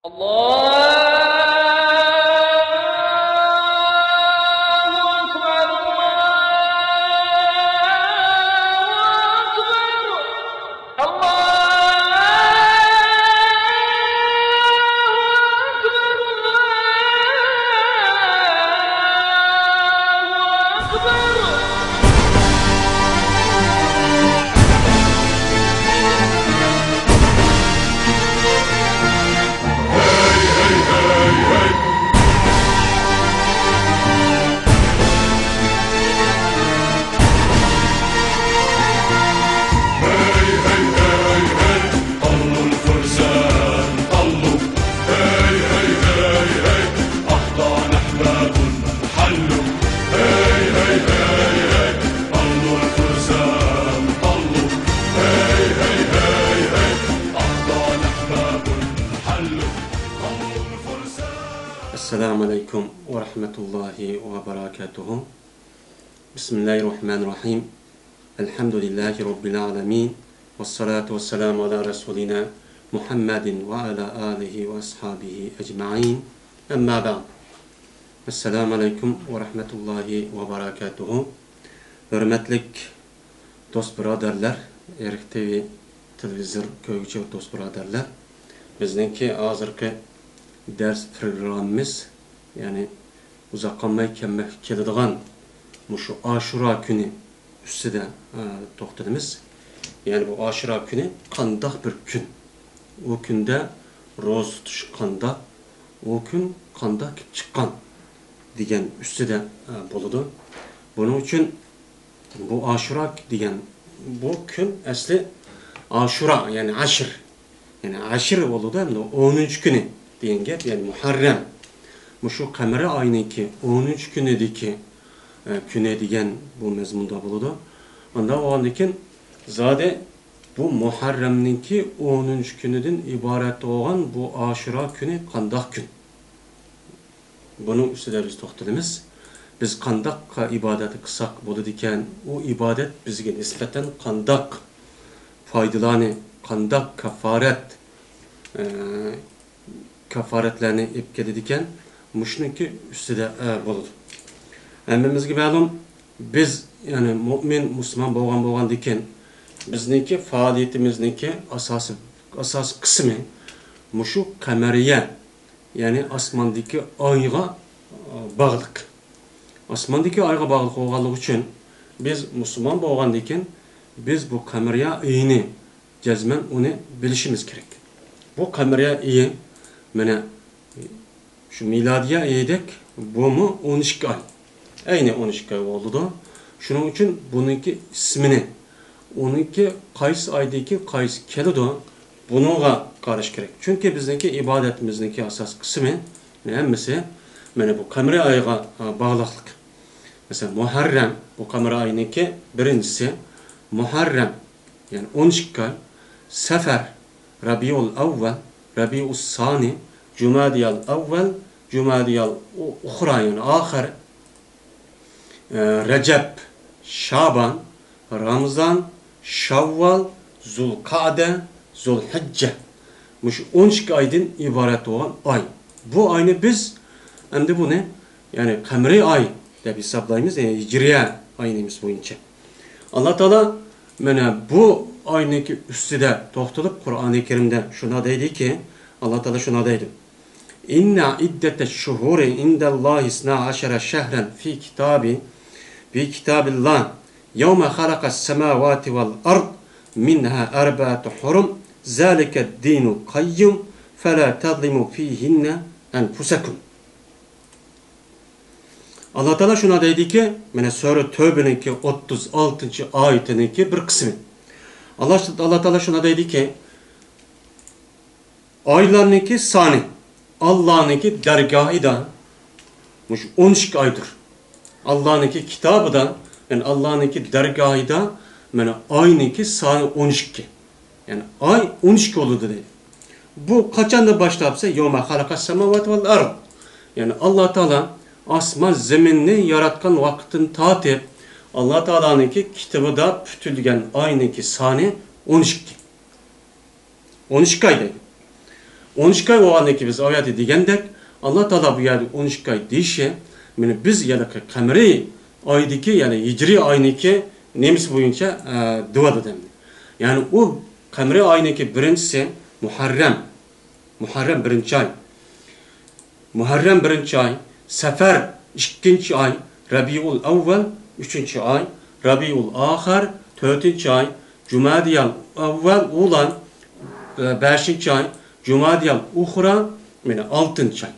الله أكبر الله أكبر الله أكبر. Esselamu Aleyküm ve Rahmetullahi ve Berekatuhu. Bismillahirrahmanirrahim. Elhamdülillahi Rabbil Alemin. Vessalatu vesselamu ala Resulina Muhammedin ve ala alihi ve ashabihi ecma'in. Emma ba'd. Esselamu Aleyküm ve Rahmetullahi ve Berekatuhu. Hürmetlik dost biraderler, Erik TV televizyon köygücü dost biraderler. Bizninki hazırki ders programımız, yani uzaklanmaya keladigan şu Aşura günü üstüde toxtadımız. Yani bu Aşura günü qandaq bir gün. O günde roz tutuş qandaq, o gün qandaq çıqqan degan üstüde boludu. Bunun için bu Aşura degan bu gün asli Aşura, yani aşır. Yani aşır boludu hem de 10. günü deyen gap, yani Muharrem. Şu kamera ayınınki 13 günedeki güne degan bu mezmunda buludu. Onda o andakin zade bu Muharrem'ninki 13 günüden ibaret olan bu Aşura günü qandaq gün. Bunun üstüde biz toxtalımız. Biz qandaq ibadeti qısak boludu diken, o ibadet bizge nispeten qandaq faydalarını, qandaq kafaretlerini ipkede diken muşnunki üstüde boludu. Emmimizge ma'lum biz yani mümin Müslüman boğan diken bizniki faaliyetimizniki asas kısmı muşu kameriye, yani asmandaki ayga bağlılık. Asmandaki ayga bağlılık olganlığı için biz Müslüman boğan diken biz bu kameriye ayını cezmen onu bilişimiz gerek. Bu kameriye ayı mene şu miladiye ayıdak bu mu 12 ay. Aynı 12 ay oldu da. Şunun için bununki ismini 12 qaysı aydaki qaysı kelidi bununla karış gerek. Çünkü bizdeki ibadetimizdeki asas kısmı neyse mene bu kamera ayına bağlılık. Mesela Muharrem, bu kamera ayınınki birincisi Muharrem, yani 12 ay, Sefer, Rabiul Evvel, Rabiul Sani, Cumadiyal Evvel, Cumadiyal Ukhra, yani ahir, Recep, Şaban, Ramazan, Şavval, Zulkade, Zulhicce. Bu 12 aydan ibaret olan ay. Bu ayını biz hem de bu ne? Yani kameri ay diye hesaplayımız, yani hicriye ayınımız boyunca. Allah Teala bu aynıki üstüde toxtulup Kur'an-ı Kerim'de şuna deydi ki, Allah Teala şuna deydi. İnna iddete şuhuri indallahi isna aşara şehren fi kitabillah yevme halakas semavati vel ard minha erba'atu hurum zalike dinu kayyum fela tadlimu fihinne enfusekum. Allah Teala şuna deydi ki, Sure Tövbe'ninki 36. ayetinki bir kısmı. Allah Teala şuna deydi ki, aylarınki sani, Allah'ınki dergahı da 12 aydır. Allah'ınki kitabı da, yani Allah'ınki dergahı da, aynınki sani 12. Yani ay 12 oldu dedi. Bu kaçanda başlayıpsa, yevme halakas semavat vel ard. Yani Allah Teala asman zeminni yaratkan vaktin tatip Allah Teala'nınki kitabı da pütülgen aynıki sani 12. 12 ayda. 12 ay olandan ki biz ayeti degandek Allah Taala bu yerde 12 ay deyişi yani biz yani kameri aydaki yani hicri ayniki nemiz boyunca dua dedemdi. Yani o kameri ayniki birincisi Muharrem birinci ay. Muharrem birinci ay, Sefer ikinci ay, Rabiul Evvel üçüncü ay, Rabiul Ahir dördüncü ay, Cumadiyal Evvel olan beşinci ay, Cumadiyal Uhra yani altıncı ay.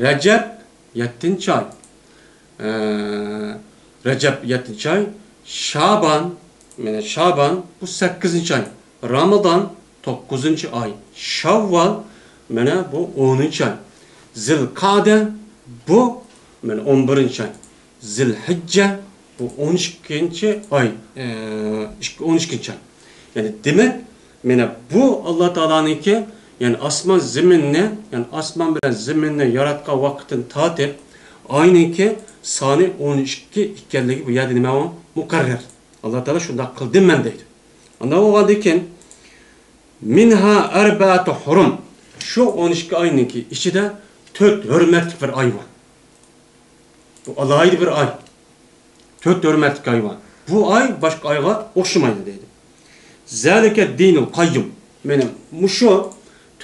Recep yedinci ay. Recep yedinci ay. Şaban bu 8. ay. Ramazan 9. ay. Şevval bu 10. ay. Zilkade bu 11. ay. Zilhicce bu 12. ay. 12. ay. Yani demek bu Allah Teala'nın ki yani asman zeminne yani asman bilen zeminne yaratka vakitin tatip aynı ki sani 12 ikkenligi bu yedi nime o mukarrer. Allah Teala şunda kıldım men deydi. Anda o haldekin minha erbaatu hurum şu 12 ayının ki içinde 4 hürmetli bir ay var. Bu Allah'ıydı bir ay. 4 hürmetli ay var. Bu ay başka ayga okşamaydı deydi. Zalike dinul kayyum. Muşu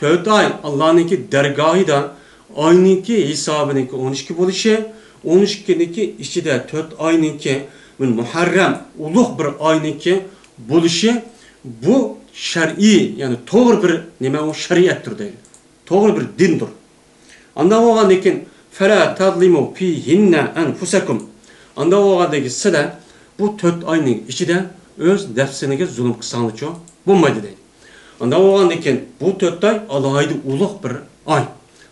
4 ay Allah'ınki dergahı da aynınki hesabınınki 12 buluşu 12'ninki içinde 4 ayınınki Muharrem uluh bir ayınınki buluşu bu şer'i yani doğru bir nime o şeriattir değil. Doğru bir dindir. Anda o haldekin fela tadlimu fihinne enfusakum. Anda o haldeki sıra bu 4 ayının içinde öz nefsine zulüm kısanlıçı bulmaydı değil. Anda o haldekin bu 4 ay Allah'ıydı uluh bir ay.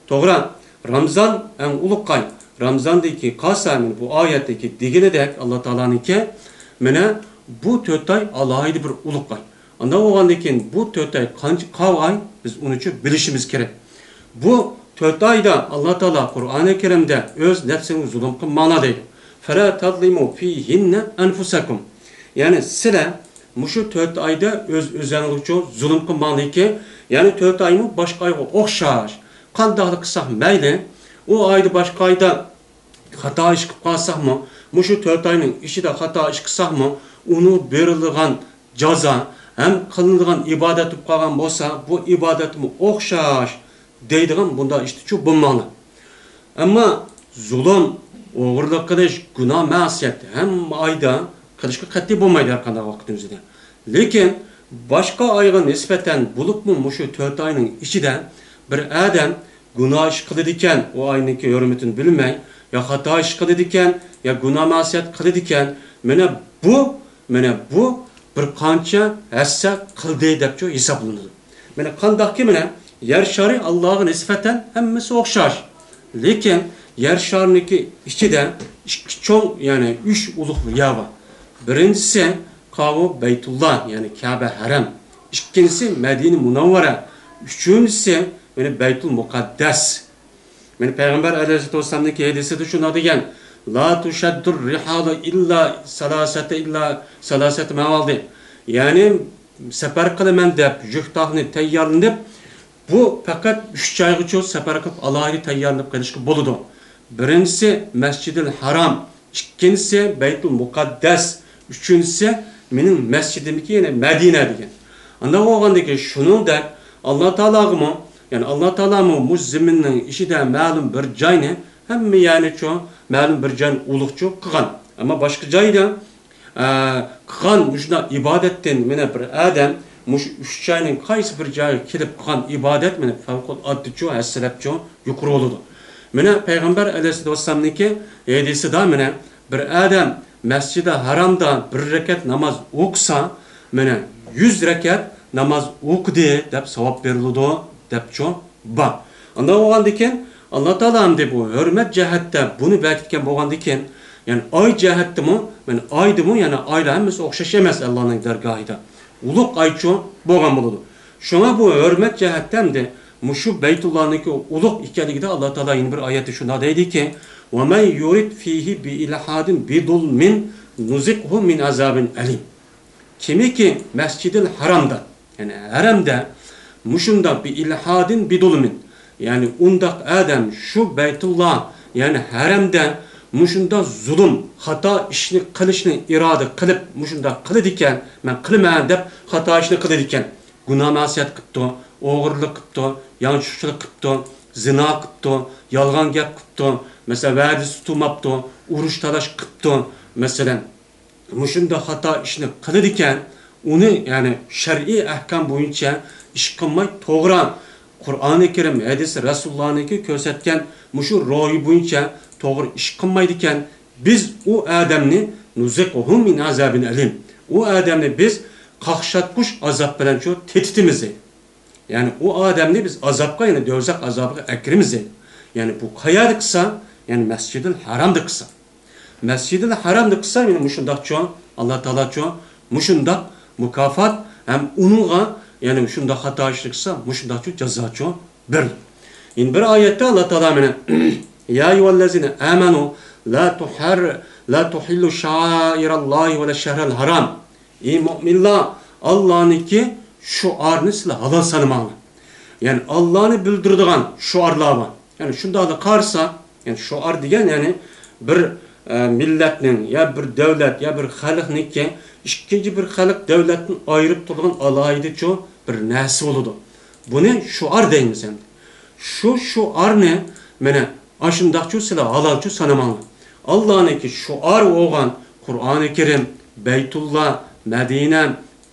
Doğru Ramazan en uluh ay. Ramazan'daki kasamın bu ayetteki digine dek Allah Teala'nın ki bu 4 ay Allah'ıydı bir uluh ay. Anda o haldekin bu 4 ay kav ay biz onu için bilişimiz gerek. Bu 4 ayda Allah Teala Kur'an-ı Kerim'de öz nefsinin zulüm kılmana değil. Fela tadlimu fihinne enfusakum. Yani sıra şu 4 ayda öz özenlikçe zulüm kılmalı ki yani 4 ay mı başka ayga okşar. Kandağlı kısak meyli o ayda başka ayda hata iş kılsak mı şu 4 ayının işi de hata iş kılsak mı onu verilgan caza hem kılıngan ibadet tutup kalgan olsa bu ibadetimi okşar deydiğim bunda işte çok bulmalı. Ama zulüm, oğurluk kılış, günah, masiyet hem ayda kılışka katli bulmaydı arkanda vaktimizde. Lakin başka ayga nispeten bulup mu şu 4 ayının içinden bir adam günah iş kılıdiken o ayındaki hürmetini bilmey ya hata iş kılıdiken ya günah masiyet kılıdiken bu bir kança hesse kıldığı depço hesaplanır. Kandaki yer şari Allah'ın nispeten hemmesi okşar. Lakin yer şarındaki içinde çok yani 3 uluk yer var. Birincisi Kavu Beytullah yani Kabe Haram. İkincisi Medine Munavvara. Üçüncüsü Beytul Mukaddes. Peygamber Aleyhisselatü Vesselam'daki hadisi de şuna diyen La tuşaddur rihalı illa salasete mevaldi. Yani sefer kılımen deyip, jühtahını teyyarlanıp bu fakat 3 ayı çok sefer kılıp Allah'ı teyyarlanıp kalışkı boludu. Birincisi Mescid-i Haram, ikincisi Beytul Mukaddes, üçüncüsü benim mescidimki yine Medine diyen. Anda o andaki şunun da Allah Teala'mı yani Allah Teala'mı bu zeminin işi de malum bir cayne hem yani çok malum bir can ulukçu kıgan. Ama başka cayda kıgan müşna ibadetten bir adam muş 3 ayının kaysı bir cayı kilip kıgan ibadet fevkul addıçu esselepçu yukarı oldu. Peygamber Aleyhisselatü Vesselam'nınki hadisi da bir adam Mescid-i Haram'da bir rekat namaz okusa 100 rekat namaz okudu dep sevap verildi depço ba. Anda oğandiken Allah Teala'm de bu hürmet cehette bunu belirtken boğandiken yani ay cehette mi aydı mı yani ayla hemmesi okşaş emez Allah'ın dergahıda. Uluk ayço boğan buludu. Şuna bu hürmet cehetten de şu Beytullah'ındaki uluk ikenlikte Allah Teala yine bir ayeti şuna dedi ki وَمَنْ يُرِدْ ف۪يهِ بِاِلْحَادٍ بِظُلْمٍ نُزِقْهُ مِنْ عَذَابٍ اَلِيمٍ. Kimi ki Mescid-i Haram'da yani Haram'da muşunda bir ilhadin bidulmin. Yani undaq adam şu Beytullah yani haremde muşunda zulüm, hata işini qilishni irade qilib muşunda qiladi ekan, men qilmayman deb hata ishni qiladi ekan. Günah masiyat qilibdi, o'g'irlik qilibdi, yanlışlık qilibdi, zina qilibdi, yolg'on gap qilibdi, mesela va'dasi tutmabdi, urush talash qilibdi. Mesela muşunda hata ishni qiladi ekan, uni yani shar'iy ahkam bo'yicha ish qilmay to'g'ri Qur'oni Karim, hadis Rasulullah'niki ko'rsatgan mushu ro'yi bo'yicha to'g'ri ish qilmaydi ekan, biz u odamni nuziquhum min azabin alim. U odamni biz qaqshatqush azob bilan shu tetitimiz. Yani o odamni biz azobga, yani do'zax azobiga akirimiz. Yani bu qayerda qilsa, yani Masjidil Haramda qilsa. Masjidil Haramda qilsa, yani mushundaqcho Alloh taolocho mushundaq mukofot ham uningga yani shunda xato ishliksa, mushundaqcho jazocho bir. In bir oyatda Alloh taolo mana ya ayyuhallazina amanu la tuhillu sha'airallohi va la-shahril haram. Ey mu'minlar, Allohniki şuarını sizlar halal sanmağın. Yani Allah'ını bildirdiğin şuarlar var. Yani şundalı qarsa, yani şuar degen yani bir milletnin ya bir devlet ya bir xalqniki ikkinchi bir xalq devletni ayırıp turgan alaydı ço bir narsa boludu. Bunu şuar deymiz endi. Şu şuarni mana aşındaqçı sizlar halalçı sanmağın. Allah'niki şuar olgan Kur'an-ı Kerim, Beytullah, Medine,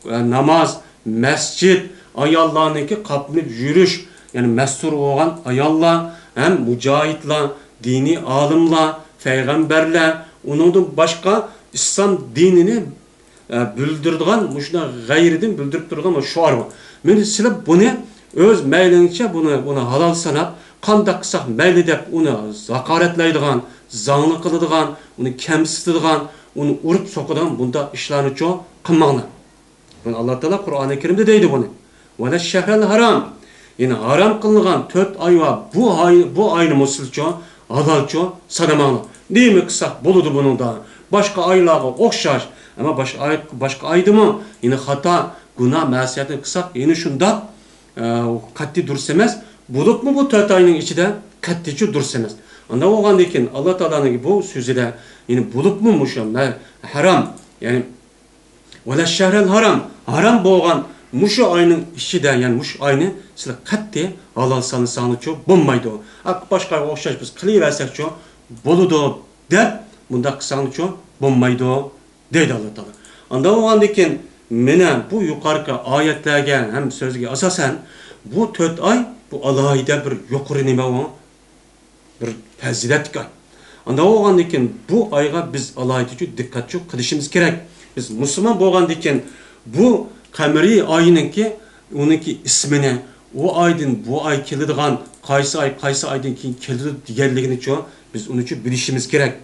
namaz, mescid, ayallarniki qapınıp yürüş, yani mestur olan ayallar, hem mücahitler, dini alimler, peygamberler, onun başka İslam dinini bildirdiğin, muşuna gayridin bildirip durduğun şuar var. Men sizler bunu öz meylince bunu halal sanap, qandaq qısaq meyli dep onu zakaretleydiğin, zanlı kılıdığın, onu kemsitidiğin, onu urup sokuduğun bunda işlerini çoğu qılmağına. Allah Teala Kur'an-ı Kerim'de deydi bunu. Ve la-shahril haram. Yani haram kılıngan 4 ay var. Bu ayını musulço, halalço sanamalı. Değil mi kısak buludu bunun da. Başka aylara okşar. Ama başka aydı mı? Yine hata, günah, masiyatını kısak. Yine şunda katli dursemez. Bulup mu bu 4 ayının içinde katliçi dursemez. Anda oğandayken Allah Teala'nın bu sözüyle yine bulup mu muşam haram. Yani Ve şehrel haram. Haram boğan muşu ayının işiden yani muş ayını sizler katte halal sanı çok bulmaydı o. Başka okşaş biz kılıversek çok boludu der. Bunda sanı çok bulmaydı o dedi Allah Teala. Anda o andaki menen bu yukarı ayetlerge hem sözge asasen bu 4 ay bu Allah'da bir yukarı nime o bir fazilet ay. Anda o andaki bu ayga biz Allah'ta çok dikkat çok kılışımız gerek. Biz Müslüman boğandayken bu kameri ayınınki onunki ismini o aydın bu ay keladigan qaysi aydan keyin keladi deganligini cho biz uni uchun bilishimiz kerak.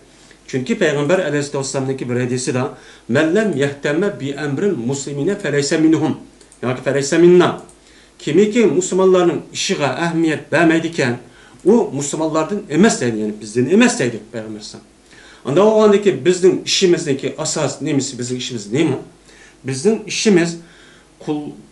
Chunki payg'ambar alayhissalomning bir hadisida "Man lam yahtamma bi amril muslimina falaysa minhum." yoki falaysa minna. Kimiki musulmonlarning ishiga ahamiyat bermaydi ekan, u musulmonlardan emas deydi, yani bizdan emas deydi payg'ambar alayhissalom. Anda oğandaki bizning ishimizdagi asas nemisi, bizning ishimiz nemi? Bizning ishimiz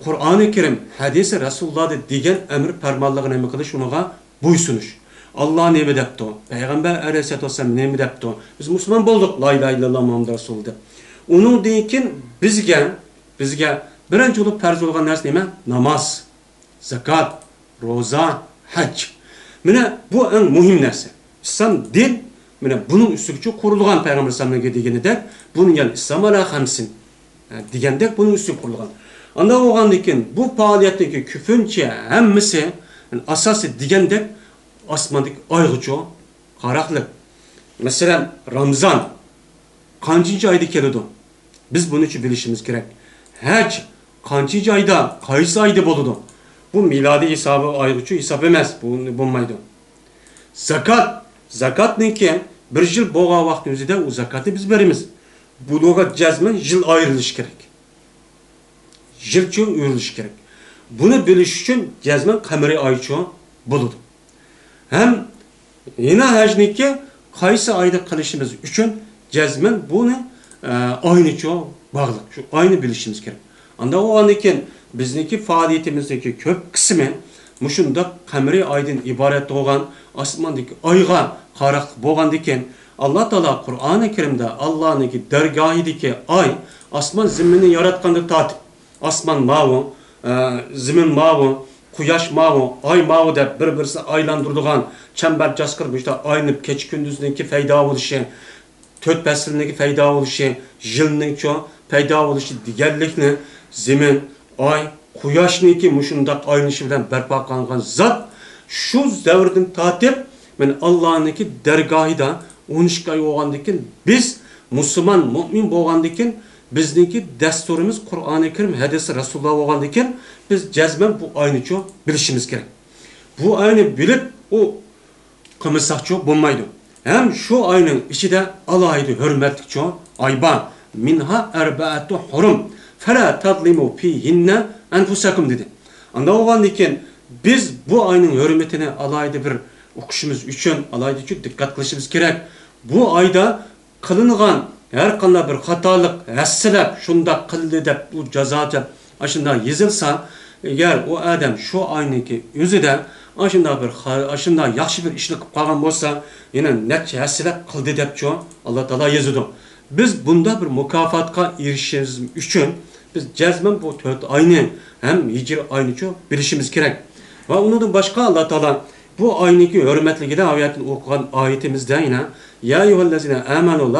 Qur'oni Karim, hadisi Rasulullah'da degan emr farmonligini nima qilish, unaga bo'ysunish. Allah nima debdi? Payg'ambar alayhissalatu vassalam nima debdi? Biz musulmon bo'ldik, la ilaha illalloh Muhammad rasululloh. Uningdan keyin bizga birinchi bo'lib farz bo'lgan narsa nima? Namoz, zakat, roza, haj. Mana bu eng muhim narsa. İslam din mana bunun üstüge kurulgan Peygamber sallallahu degende bunun yani İslam ala hamsin degende bunun üstüge kurulgan. Anda oğandayken bu faaliyetteki küfünçe hemmisi yani asası degende asmandaki aygıço qaraklık. Mesela Ramazan kaçıncı ayda keledi? Biz bunu için bilişimiz gerek. Hac kaçıncı ayda, qaysı ayda boludu? Bu miladi hesabı aygıço hesap emez. Bu bulmaydı. Zakat neki? Bir yıl boğa vaktimizde o zakatı biz verimiz. Buluğa cazmen yıl ayrılış gerek. Yıl için ayrılış gerek. Bunu biliş için cazmen kameri ayço buludu. Hem yine hacniki qaysı ayda kılışımız için cazmen bunu aynı çoğu bağlı. Şu aynı bilişimiz gerek. Anda o andaki bizniki faoliyatimizdagi köp kısmı muşunda qamri aydın ibaret olan asmandaki ayga qaraq bolgandiken Allah Taala Kur'an-ı Kerim'de Allah'ınki dergahideki ay asman zimini yaratkandı tatip. Asman mavu, zimin mavu, kuyaş mavu, ay mavu deb bir-birisini aylandırdıgan çember jaskırıp işte aynıp keç gündüzdeki fayda oluşu, töt පැslindeki fayda oluşu, yılının çoğu fayda oluşu digerlikni zimin, ay, kuyaşniki muşundak aynışı bilen berpa kılıngan zat şu devrden tatip men Allah'ınki dergahida 13 ay olgandikin biz Müslüman mümin bolgandikin bizniki dasturimiz Kur'an-ı Kerim hadisi Resulullah olgandikin biz cezmen bu aynı çoğu bilişimiz gerek. Bu aynı bilip o kımırsak çoğu bulmaydı. Hem şu aynın içinde alaydı hürmetlik çoğu ayba minha erbaatu hurum fela tadlimu fihinne enfusakum dedi. Anda olgandikin biz bu aynın hürmetine alaydı bir okuşumuz üçün alaydı çok dikkat kılışımız gerek. Bu ayda kılıngan her kanla bir hatalık, hesselep, şunda kıldı dep, bu ceza dep, aşında yazılsa, eğer o adam şu aynıki özüde, aşında yaxşı bir işlik kalgan bolsa, yine netçe hesselep kıldı dep çoğu, Allah Teala yazıdı. Biz bunda bir mukafatka erişimiz üçün, biz cezmen bu 4 aynı, hem hicri aynı çoğu bilişimiz gerek. Ve onun başka Allah Teala, bu aynıki hürmetli de ayetin okuyan ayetimizde yine ya eyyühellezine amenu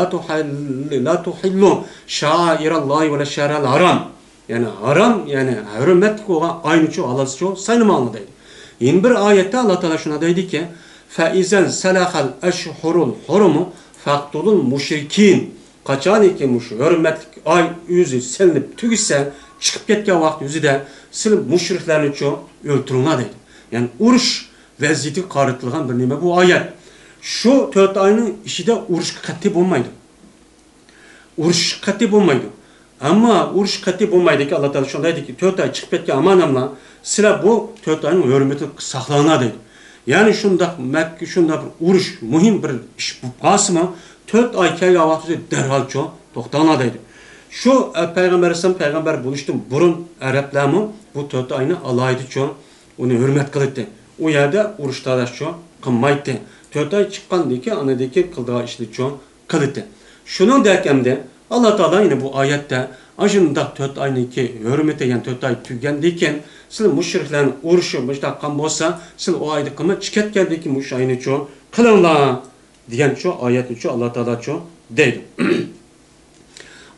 la tuhillu şairallahi ve leşşârel haram. Yani haram yani hürmetli olan aynı çoğu Allah'sı çoğu sayılma anladaydı. Yine bir ayette Allah Teala şuna dedi ki feizen selahal eşhurul hurumu faktulul müşrikin. Kaçan ki muş hürmetli ay yüzü selinip tügüsse çıkıp ketken vakti yüzü de silip müşriklerini çoğu öldürülme dedi. Yani uruş vaziyeti qarıtılgan bir nime bu ayet. Şu 4 ayının işi de uruş katip olmaydı. Uruş katip olmaydı. Ama uruş katip olmaydı ki Allah Teala şundaydı ki 4 ay çıkıp etken aman amla sıra bu 4 ayının hürmeti saklanadıydı. Yani şunda Mekke şunda bir uruş mühim bir iş bu basımı 4 ay kelga vakti derhal çoğu toxtanadıydı. Şu peygamber buluştum burun Araplamı bu 4 ayını alaydı çoğu onu hürmet kılıttı. O yerde uruştadaş çoğu kılmaydı. 4 ay çıkkandaki anadaki kıldığı işli çoğu kılıttı. Şunun derkemde Allah Teala yine bu ayette aşında 4 aynıki hürmete yani 4 ay tügendiyken siz müşriklerin uruşu müştakkan bolsa siz o ayda kılma çıket geldiki muş ayını çoğu kılınla diyen çoğu ayet çoğu Allah Teala çoğu deydi.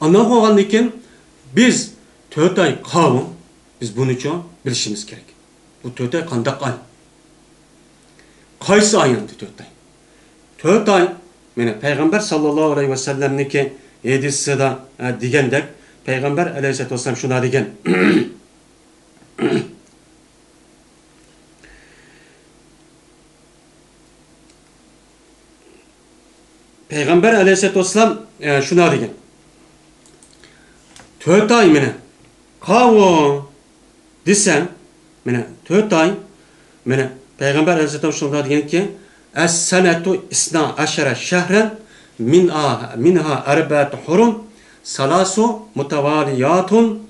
Anlamak olandikin biz 4 ay kavun biz bunu çoğu bilişimiz gerek. Bu 4 ay kandak ay. Kaysı ayındı 4 ay. 4 ay, yani Peygamber sallallahu aleyhi ve sellem'niki hadisi de digendek, Peygamber aleyhisselatü vesselam şuna digen. Peygamber aleyhisselatü vesselam şuna digen. 4 ay mene, kavu desen, mene 4 ay, mene Peygamber aleyhisselatü vesselam diyen ki es-senetu isna aşere şehren minha erbe'tu hurum salasu mutavaliyatun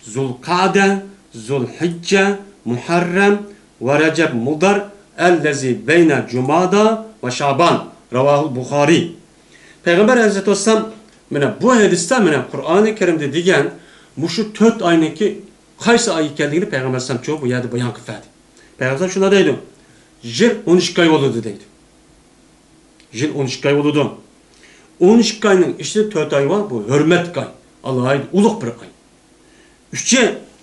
zulkade zulhicce muharrem ve recep mudar ellezi beyne cumada ve şaban ravahul Bukhari. Peygamber aleyhisselatü vesselam bu hadiste Kur'an-ı Kerim'de diyen bu şu 4 aynıki kaysı ayı geldiğini Peygamber Aleyhisselam çoğu bu yerde bayan kıfadi. Peygamber Aleyhisselam şuna deydi. Jil 13 ay oldu deydi. Jil 13 ay oldu. 13 ayının işte 4 ay var bu hürmet ay. Allah'a ait uluk bir ay.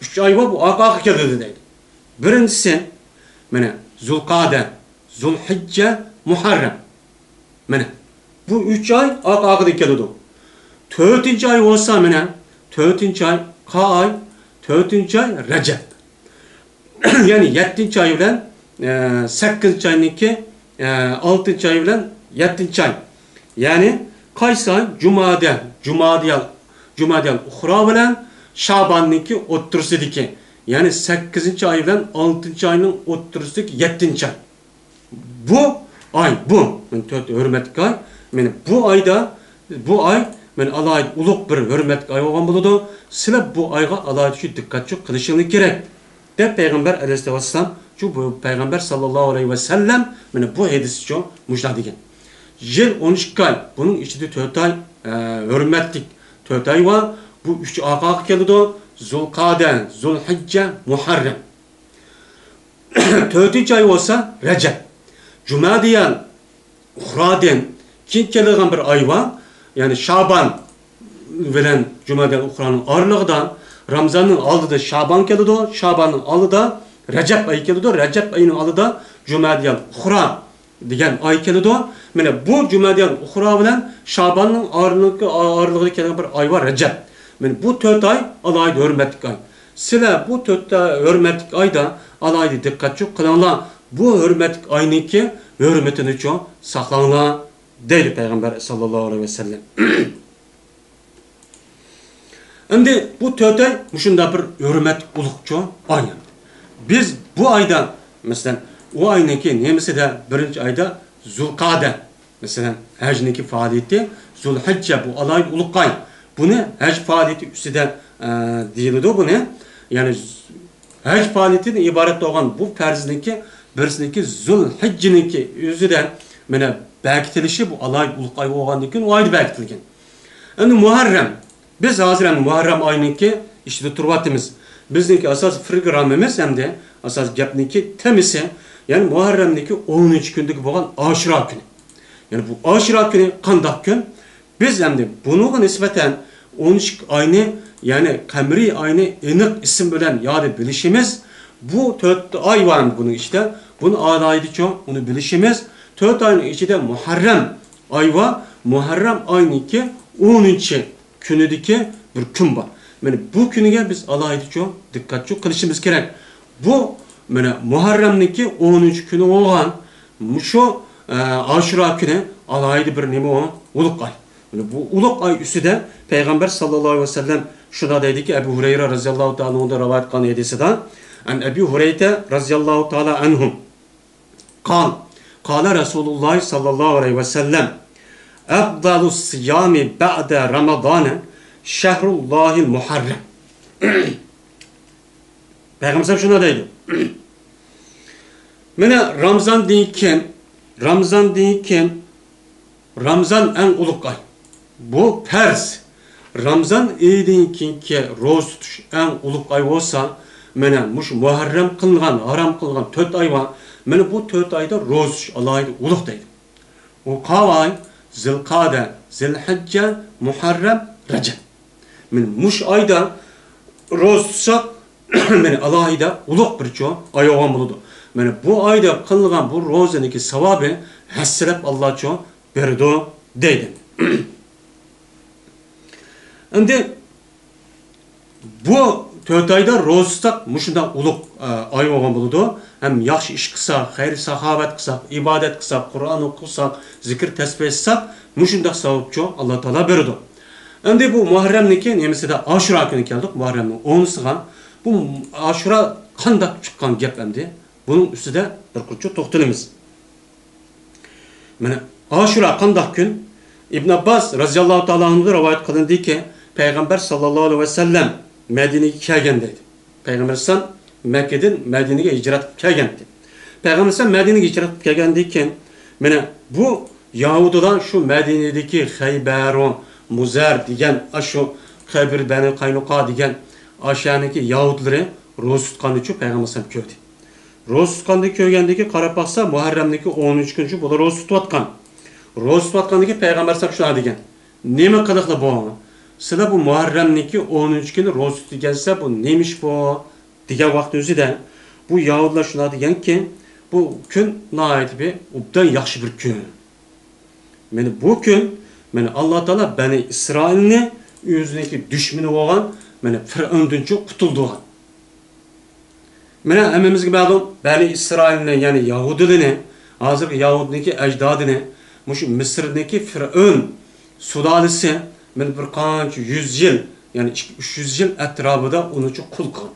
3 ay var bu akak geldi deydi. Birincisi Zulkade, Zulhicce, Muharrem. Bu 3 ay akak geldi. 4. ay olsa 4. ay Ka ay 4. ay Recep. Yani 7. ay bilen 8. ayınki 6. ay bilen 7. ay. Yani kaysı ay Cumadiyal Ukhra bilen Şaban'ınki 30'daki. Yani 8. ay bilen 6. ayının 30'daki 7. ay. Bu ay bu. Hürmetli ay. Bu ayda bu ay men alayda ulug' bir hurmatga ay bo'lgan bo'ladi. Sizlar bu ayga alayda shu diqqatli qilishingiz kerak. Deb Peygamber Aleyhisselam şu bu Peygamber sallallahu aleyhi ve sellem mana bu hadis şu muşla degan. Yıl 12 ay, bunun içinde 4 ay hürmetlik 4 ay var. Bu 3 ayga keldi. Zulqa'da, Zulhicce, Muharrem. 4. ay olsa Recep. Cumadiyan, Uhraden, kim kelgan bir ay var. Yani Şaban bilen Cumadiyan, Uhra'nın aralığında Ramazan'ın aldığı Şaban keldi. Şaban'ın aldığı Recep ayı keldi. Recep ayının aldığı Cumadiyan, Uhra degan ay keldi. Mana bu Cumadiyan, Uhra bilen Şaban'ın aralığında kelgan bir ay var Recep. Yani bu 4 ay alayda hürmetlik ay. Sizler bu 4 hürmetlik ayda alayda dikkatli kılınlar. Bu hürmetlik ayniki hürmetini çok saklanlar deydi Peygamber sallallahu aleyhi ve sellem. Şimdi bu 4 ay şunda bir hürmetlik ulukçu ay. Biz bu ayda mesela o ayniki nemisi de birinci ayda Zulqa'da mesela hacniki faaliyeti Zulhicce bu alayda uluk ay. Bunu hac faaliyeti üstüden deyildi bu ne? Yani hac faaliyetinin ibaret olan bu ferziniki birisindeki Zulhicce'ninki yüzüden mana belkitilişi bu alay uluk ay olgandan o ayda belkitilgan. Endi Muharrem biz hazır Muharrem ayınki işte turbatimiz. Bizdeki asas programımız hem de asas gapniki temisi yani Muharrem'deki 10. gündeki olan Aşura günü. Yani bu Aşura günü qandaq gün biz hem de bunu nispeten 13 ayını yani kamri ayını eniq isim bilen yadi bilişimiz bu 4 ay var bunun işte. Bunu alaydı çok onu bilişimiz. 4 ayın içinde Muharrem ay var. Muharrem ayınki 10. günüdeki bir gün var. Yani bu günüge biz alaydı çok dikkatli kılışımız gerek. Bu yani Muharrem'deki 10. günü olan şu Aşura günü alaydı bir nemi o uluk ay. Yani bu uluk ay üstüde Peygamber sallallahu aleyhi ve sellem şuna dedi ki Ebu Hureyre razıyallahu ta'ala onda rivayet kan hadisinde an Ebu Hureyre razıyallahu ta'ala anhum Kâle Resulullah sallallahu aleyhi ve sellem Efdalus siyami ba'de Ramazan'e şehrullahil muharrem. Peygamber şuna dedi. Mene Ramazan deyken Ramazan en uluk ay. Bu ters. Ramazan ayidinki roz tutuş en uluk ay olsa mene muş Muharrem kılgan, haram kılgan 4 ay var. Mene bu 4 ayda roz tutuş alaydı uluk deydi. O kavay Zilqa'da, Zilhicce, Muharrem, Recep. Mene muş ayda roz tutsak mene alayda uluk bir çoğu ay olan buludu. Mene bu ayda kılgan bu rozuniki sevabı hasselep Allah çoğu berdo deydi. Şimdi bu 4 ayda rozsak muşundan uluk ay olgan buludu. Hem yaxşı iş kısak, hayır sahabat kısak, ibadet kısak, Kur'an okusak, zikir tesbih etsak muşundan savupçu Allah Teala berdo. Şimdi bu Muharrem'deki nemisi de Aşura günü geldik. Muharrem'in 10'suga. Bu Aşura qandaq çıkan gap endi. Bunun üstüde bir kurçu toxtalımız. Mana Aşura qandaq gün İbn Abbas razıyallahu ta'ala anhu'dan rivayet kılındı ki Peygamber sallallahu aleyhi ve sellem Medine'ye kelgen dedi. Peygamber sallam Mekke'den Medine'ye hicret kelgen dedi. Peygamber sallam Medine'ye hicret kelgen deyken mana bu Yahudidan şu Medine'deki Hayberun, Muzer degan şu Xaybir Bani Qaynuqa degan aşağıdaki Yahudileri roz tutqanı üçün Peygamber sallam kördü. Roz tutqandı köygəndəki qarab baxsa Muharrem'deki 13 güncü bu da roz tutqan. Roz tutqandaki Peygamber sallam şuna degan. Neme qılıqlı bu? Sizler bu Muharrem'deki 13 günü roz tutqansa bu neymiş bu? Degan vaqt özüdə bu Yahudiler şuna degan ki bu gün nəhayət bir obdan yaxşı bir gün. Yani bu gün yani Allah Teala Bani İsrail'ni özündeki düşmanı olan yani Firavun'dan kurtuldu. Mene emmemizge bağlı Bani İsrail'ne yani Yahudilerini, hazır Yahudideki ecdadını, muş Mısır'daki Firavun sulalisi men bir qancha 100 yıl yani 300 yıl etrafında onu çok kul kan.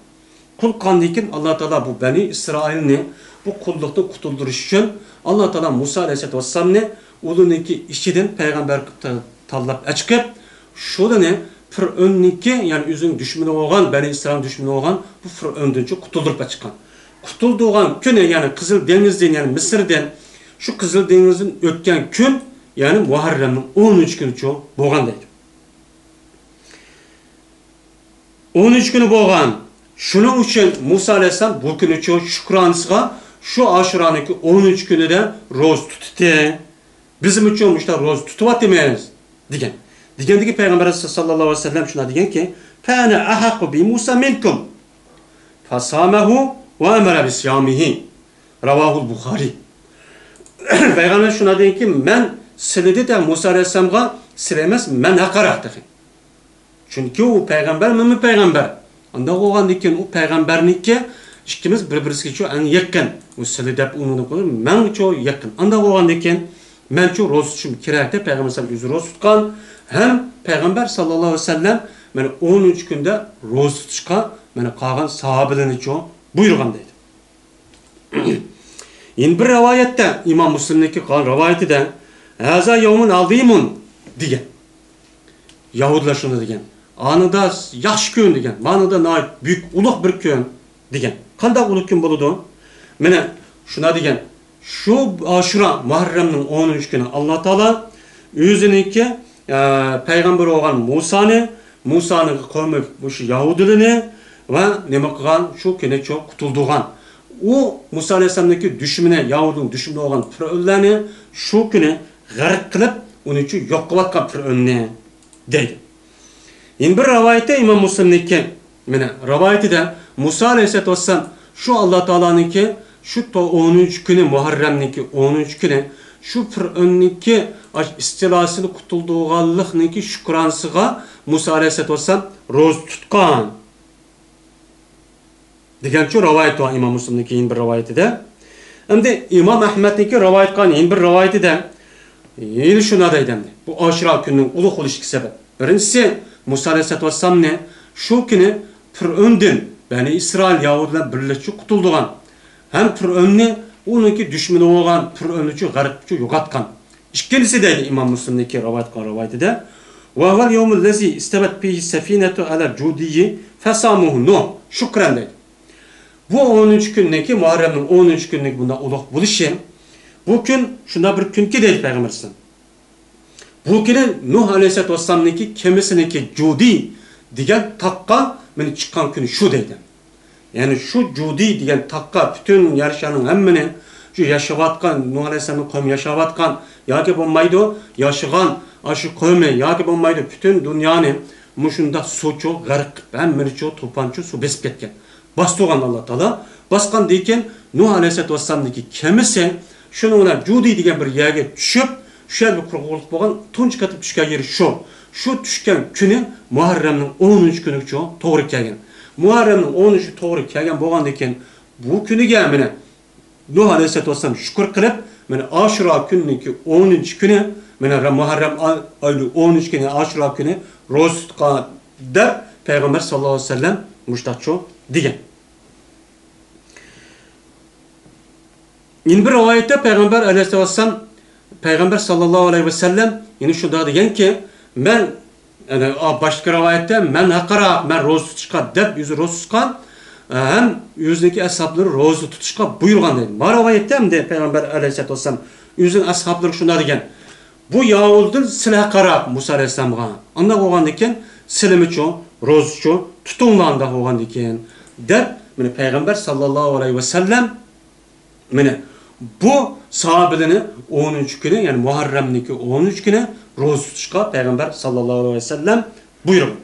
Kul kan deyken Allah Teala bu Bani İsrail'ni bu kulluktan kurtuldurış için Allah Teala Musa Aleyhisselatü Vesselam'ni uluniki işiden peygamber tallap çıkıp şoda ne? Fir'önniki, yani özün düşmanı olgan, Bani İsrail düşmanı olgan, bu Fir'öndünçe kutuldurup çıkan. Kutulduğun gün, yani Kızıl Deniz'den, yani Mısır'dan, şu Kızıl Deniz'in ötken gün, yani Muharrem'in 13 günü çoğu boğan deydi. 13 günü boğan. Şunun için Musa Aleyhisselam bu günü çoğu şükranısıga şu Aşuran'daki 13 günü de roz tuttu. Bizim için işte roz tutuvat demeyiz. Digen. Digendeki Peygamber sallallahu aleyhi ve sellem şuna digen ki Kâne ahakku bi Musa minkum fasâmehu ve emere bisyâmihi. Ravahul Bukhari. Peygamber şuna digen ki men siledi de Musa Aleyhisselam'a silemez men hakarak deyin. Çünkü o peygamber mi peygamber? Anda oğan diken o peygamberlikki ikimiz birbirimize çok en yakın. O siledi onu koyur. Men çok yakın. Anda oğan diken men çok roz kirakte peygamber sallallahu aleyhi ve sellem roz tutkan. Hem peygamber sallallahu aleyhi ve sellem men 13 günde roz tutuşka men kalan sahabelerini çok buyurgan dedi. Yine bir rivayette İmam Müslim'deki kalan rivayeti de Haza yevmun azimun diyen. Yahudiler şunu diyen. Anıda yaş gün diyen. Anıda büyük uluk bir gün diyen. Kandak uluk gün buludu? Mene şuna diyen. Şu Aşura Muharrem'nin 13 günü Allah Teala yüzününki peygamber olan Musa'nın kavmi bu şu Yahudilerini ve neme kılan şu kene çok kutulduğun. O Musa Aleyhisselam'daki düşmüne, Yahud'un düşmüne olan Firavunlarını şu günü garip kılıp onun için yok kılatkan Firavunlarını deydi. Yine bir rivayette İmam Müslim'deki rivayeti de Musa Aleyhisselatü Vesselam şu Allah Teala'nınki şu 13 günü Muharrem'deki 13 günü şu Firavun'daki istilasını kutulduğunlığındaki şükransıga Musa Aleyhisselatü Vesselam roz tutkan. Digen şu rivayet var İmam Müslim'deki yine bir rivayeti de. Hem de İmam Ahmet'deki rivayet kan yine bir rivayeti de yine şuna da edemdi. Bu Aşura gününün uluk oluşki sebep. Birincisi Musa Aleyhisselatü Vesselam ne? Şu günü Firavun'dan Bani İsrail Yahudiler birleşip kutulduğun. Hem Firavun'u onunki düşmanı olan Firavun'u garipçi yogatkan. İkincisi de İmam Müslim'deki rivayeti de. Ve huvel yevmul lezi istebet bihi sefinetu ala cudiyyi fesamuhu Nuh. Şükran dedi. Bu 13 gündeki Muharrem'in 13 günlük bunda uluk buluşu. Bu gün şunda bir gün ki değil Peygamber sallallahu. Bu günü Nuh Aleyhisselatü Vesselam'ınki kemisindeki cudi diyen takka beni çıkan günü şu deydi. Yani şu cudi diyen takka bütün yarışanın hemmini şu yaşavatkan Nuh Aleyhisselam'ın kavmi yaşavatkan yaki olmaydı yaşayan aşı kavmi yaki olmaydı bütün dünyanın muşunda su çok garip hemmini çok topançı su besip ketken. Bastıgan Allah Teala baskan deyken Nuh Aleyhisselatü Vesselam'daki kemisi şununla cudi diyen bir yerge düşüp şöyle bir kuruluk boğan tunç katıp düşken yeri şu. Şu düşken günü Muharrem'nin 13 günü çok doğru kelgen. Muharrem'nin 13 doğru kelgen boğan deyken bu günü gelmene Nuh Aleyhisselatü Vesselam şükür kılıp Aşura günündeki 13 günü Muharrem aylı 13 günü Aşura günü roz tutkan der Peygamber sallallahu aleyhi ve sellem müştaço diyen. Yine bir rivayette Peygamber Aleyhisselatü Vesselam Peygamber sallallahu aleyhi ve sellem yine şurada diyen ki ben yani başka rivayette men hakara men roz tutuşka dep yüzü roz tutuşkan hem yüzdeki ashapları roz tutuşka buyurgan dedi. Bu rivayette hem de Peygamber Aleyhisselatü Vesselam yüzün ashapları şunda diyen bu Yahud'un silah kara Musa Aleyhisselam'a anda oğan diken silimi ço roz ço tutunlanda oğan diken dep Peygamber sallallahu aleyhi ve sellem bu sahabelerini 13 günü yani Muharrem'deki 13 günü roz tutuşka Peygamber sallallahu aleyhi ve sellem buyurun.